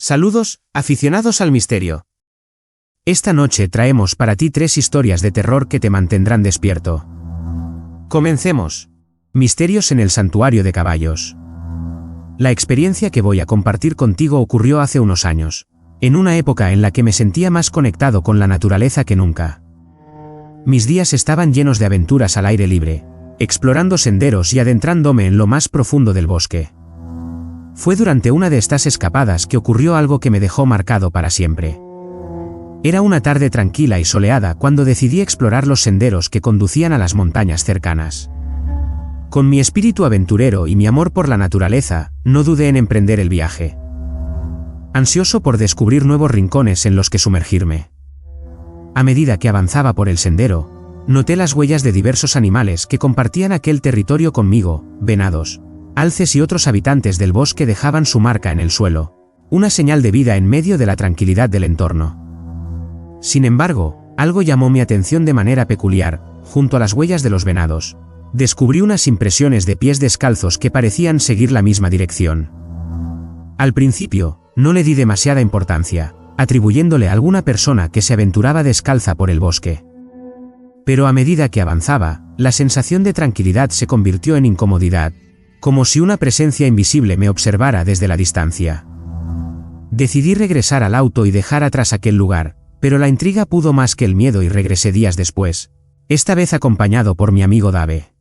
Saludos, aficionados al misterio. Esta noche traemos para ti 3 historias de terror que te mantendrán despierto. Comencemos. Misterios en el Santuario de Caballos. La experiencia que voy a compartir contigo ocurrió hace unos años, en una época en la que me sentía más conectado con la naturaleza que nunca. Mis días estaban llenos de aventuras al aire libre, explorando senderos y adentrándome en lo más profundo del bosque. Fue durante una de estas escapadas que ocurrió algo que me dejó marcado para siempre. Era una tarde tranquila y soleada cuando decidí explorar los senderos que conducían a las montañas cercanas. Con mi espíritu aventurero y mi amor por la naturaleza, no dudé en emprender el viaje, ansioso por descubrir nuevos rincones en los que sumergirme. A medida que avanzaba por el sendero, noté las huellas de diversos animales que compartían aquel territorio conmigo: venados, alces y otros habitantes del bosque dejaban su marca en el suelo, una señal de vida en medio de la tranquilidad del entorno. Sin embargo, algo llamó mi atención de manera peculiar. Junto a las huellas de los venados, descubrí unas impresiones de pies descalzos que parecían seguir la misma dirección. Al principio, no le di demasiada importancia, atribuyéndole a alguna persona que se aventuraba descalza por el bosque. Pero a medida que avanzaba, la sensación de tranquilidad se convirtió en incomodidad, como si una presencia invisible me observara desde la distancia. Decidí regresar al auto y dejar atrás aquel lugar, pero la intriga pudo más que el miedo y regresé días después, esta vez acompañado por mi amigo Dave.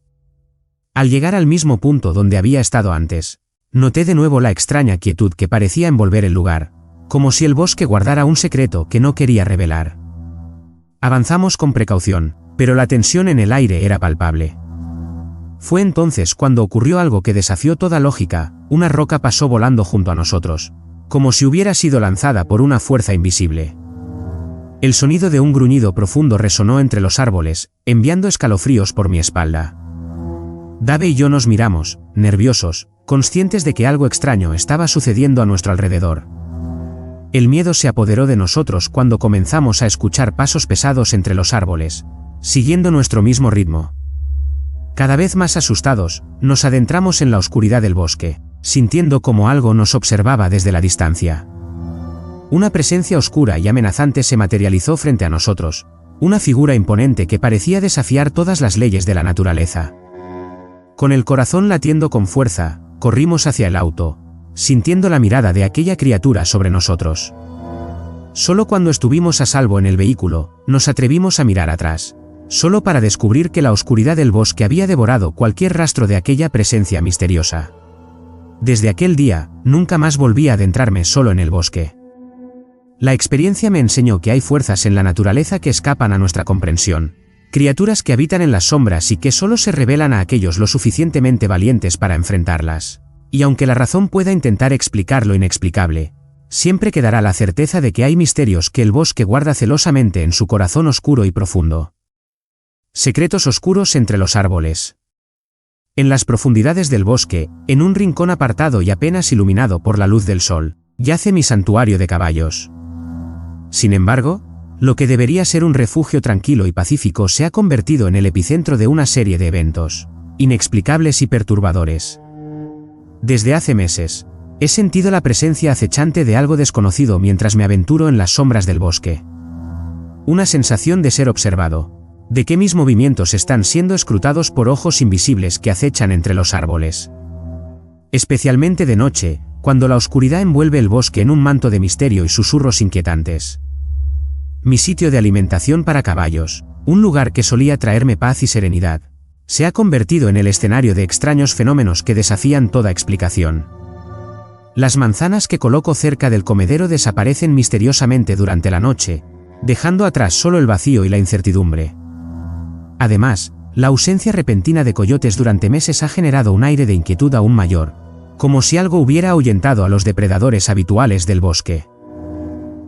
Al llegar al mismo punto donde había estado antes, noté de nuevo la extraña quietud que parecía envolver el lugar, como si el bosque guardara un secreto que no quería revelar. Avanzamos con precaución, pero la tensión en el aire era palpable. Fue entonces cuando ocurrió algo que desafió toda lógica. Una roca pasó volando junto a nosotros, como si hubiera sido lanzada por una fuerza invisible. El sonido de un gruñido profundo resonó entre los árboles, enviando escalofríos por mi espalda. Dave y yo nos miramos, nerviosos, conscientes de que algo extraño estaba sucediendo a nuestro alrededor. El miedo se apoderó de nosotros cuando comenzamos a escuchar pasos pesados entre los árboles, siguiendo nuestro mismo ritmo. Cada vez más asustados, nos adentramos en la oscuridad del bosque, sintiendo como algo nos observaba desde la distancia. Una presencia oscura y amenazante se materializó frente a nosotros, una figura imponente que parecía desafiar todas las leyes de la naturaleza. Con el corazón latiendo con fuerza, corrimos hacia el auto, sintiendo la mirada de aquella criatura sobre nosotros. Solo cuando estuvimos a salvo en el vehículo, nos atrevimos a mirar atrás, solo para descubrir que la oscuridad del bosque había devorado cualquier rastro de aquella presencia misteriosa. Desde aquel día, nunca más volví a adentrarme solo en el bosque. La experiencia me enseñó que hay fuerzas en la naturaleza que escapan a nuestra comprensión, criaturas que habitan en las sombras y que solo se revelan a aquellos lo suficientemente valientes para enfrentarlas. Y aunque la razón pueda intentar explicar lo inexplicable, siempre quedará la certeza de que hay misterios que el bosque guarda celosamente en su corazón oscuro y profundo. Secretos oscuros entre los árboles. En las profundidades del bosque, en un rincón apartado y apenas iluminado por la luz del sol, yace mi santuario de caballos. Sin embargo, lo que debería ser un refugio tranquilo y pacífico se ha convertido en el epicentro de una serie de eventos inexplicables y perturbadores. Desde hace meses, he sentido la presencia acechante de algo desconocido mientras me aventuro en las sombras del bosque. Una sensación de ser observado, de que mis movimientos están siendo escrutados por ojos invisibles que acechan entre los árboles. Especialmente de noche, cuando la oscuridad envuelve el bosque en un manto de misterio y susurros inquietantes. Mi sitio de alimentación para caballos, un lugar que solía traerme paz y serenidad, se ha convertido en el escenario de extraños fenómenos que desafían toda explicación. Las manzanas que coloco cerca del comedero desaparecen misteriosamente durante la noche, dejando atrás solo el vacío y la incertidumbre. Además, la ausencia repentina de coyotes durante meses ha generado un aire de inquietud aún mayor, como si algo hubiera ahuyentado a los depredadores habituales del bosque.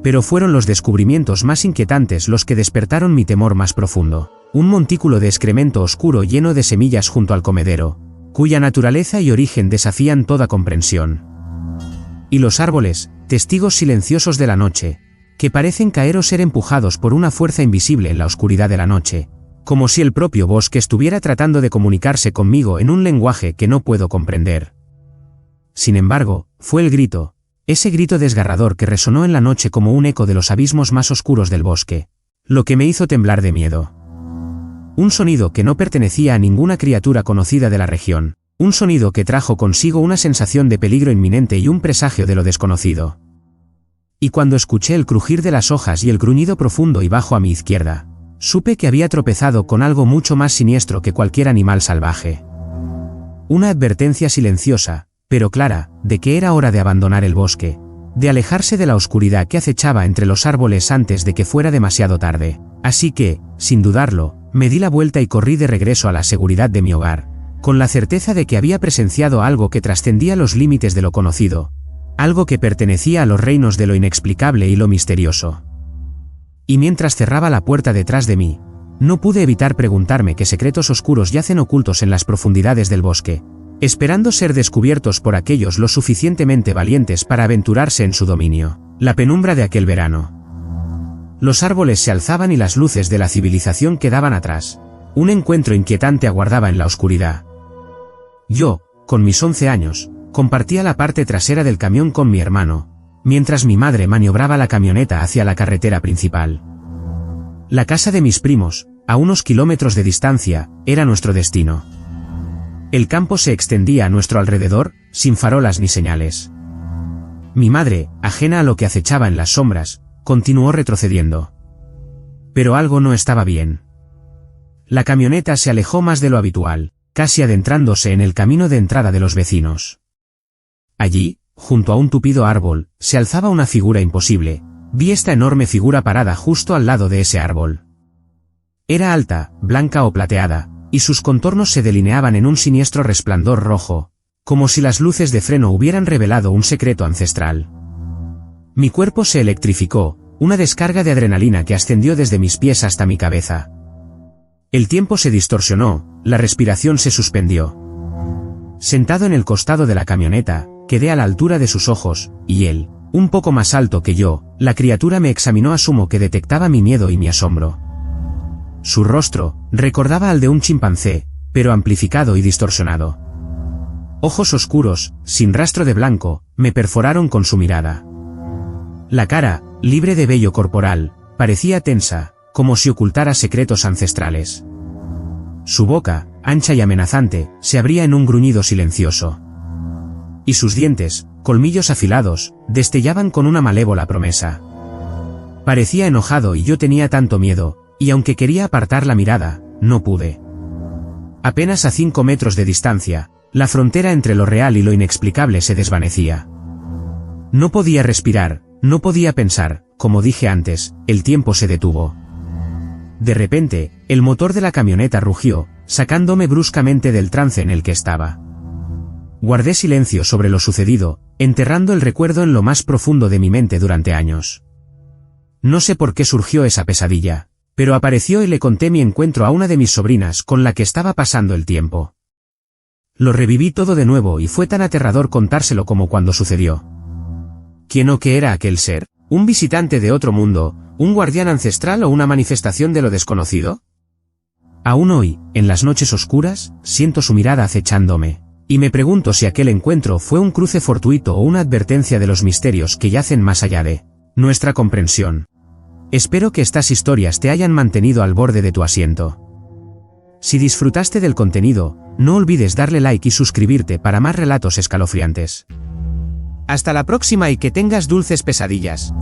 Pero fueron los descubrimientos más inquietantes los que despertaron mi temor más profundo. Un montículo de excremento oscuro lleno de semillas junto al comedero, cuya naturaleza y origen desafían toda comprensión. Y los árboles, testigos silenciosos de la noche, que parecen caer o ser empujados por una fuerza invisible en la oscuridad de la noche, como si el propio bosque estuviera tratando de comunicarse conmigo en un lenguaje que no puedo comprender. Sin embargo, fue el grito, Ese grito desgarrador que resonó en la noche como un eco de los abismos más oscuros del bosque, lo que me hizo temblar de miedo. Un sonido que no pertenecía a ninguna criatura conocida de la región, un sonido que trajo consigo una sensación de peligro inminente y un presagio de lo desconocido. Y cuando escuché el crujir de las hojas y el gruñido profundo y bajo a mi izquierda, supe que había tropezado con algo mucho más siniestro que cualquier animal salvaje. Una advertencia silenciosa, pero clara, de que era hora de abandonar el bosque, de alejarse de la oscuridad que acechaba entre los árboles antes de que fuera demasiado tarde. Así que, sin dudarlo, me di la vuelta y corrí de regreso a la seguridad de mi hogar, con la certeza de que había presenciado algo que trascendía los límites de lo conocido, algo que pertenecía a los reinos de lo inexplicable y lo misterioso. Y mientras cerraba la puerta detrás de mí, no pude evitar preguntarme qué secretos oscuros yacen ocultos en las profundidades del bosque, esperando ser descubiertos por aquellos lo suficientemente valientes para aventurarse en su dominio. La penumbra de aquel verano. Los árboles se alzaban y las luces de la civilización quedaban atrás. Un encuentro inquietante aguardaba en la oscuridad. Yo, con mis 11 años, compartía la parte trasera del camión con mi hermano, mientras mi madre maniobraba la camioneta hacia la carretera principal. La casa de mis primos, a unos kilómetros de distancia, era nuestro destino. El campo se extendía a nuestro alrededor, sin farolas ni señales. Mi madre, ajena a lo que acechaba en las sombras, continuó retrocediendo. Pero algo no estaba bien. La camioneta se alejó más de lo habitual, casi adentrándose en el camino de entrada de los vecinos. Allí, junto a un tupido árbol, se alzaba una figura imposible. Vi esta enorme figura parada justo al lado de ese árbol. Era alta, blanca o plateada, y sus contornos se delineaban en un siniestro resplandor rojo, como si las luces de freno hubieran revelado un secreto ancestral. Mi cuerpo se electrificó, una descarga de adrenalina que ascendió desde mis pies hasta mi cabeza. El tiempo se distorsionó, la respiración se suspendió. Sentado en el costado de la camioneta, quedé a la altura de sus ojos, y él, un poco más alto que yo, la criatura me examinó. Asumo que detectaba mi miedo y mi asombro. Su rostro recordaba al de un chimpancé, pero amplificado y distorsionado. Ojos oscuros, sin rastro de blanco, me perforaron con su mirada. La cara, libre de vello corporal, parecía tensa, como si ocultara secretos ancestrales. Su boca, ancha y amenazante, se abría en un gruñido silencioso. Y sus dientes, colmillos afilados, destellaban con una malévola promesa. Parecía enojado y yo tenía tanto miedo, y aunque quería apartar la mirada, no pude. Apenas a 5 metros de distancia, la frontera entre lo real y lo inexplicable se desvanecía. No podía respirar, no podía pensar, como dije antes, el tiempo se detuvo. De repente, el motor de la camioneta rugió, sacándome bruscamente del trance en el que estaba. Guardé silencio sobre lo sucedido, enterrando el recuerdo en lo más profundo de mi mente durante años. No sé por qué surgió esa pesadilla, pero apareció y le conté mi encuentro a una de mis sobrinas con la que estaba pasando el tiempo. Lo reviví todo de nuevo y fue tan aterrador contárselo como cuando sucedió. ¿Quién o qué era aquel ser? ¿Un visitante de otro mundo, un guardián ancestral o una manifestación de lo desconocido? Aún hoy, en las noches oscuras, siento su mirada acechándome. Y me pregunto si aquel encuentro fue un cruce fortuito o una advertencia de los misterios que yacen más allá de nuestra comprensión. Espero que estas historias te hayan mantenido al borde de tu asiento. Si disfrutaste del contenido, no olvides darle like y suscribirte para más relatos escalofriantes. Hasta la próxima y que tengas dulces pesadillas.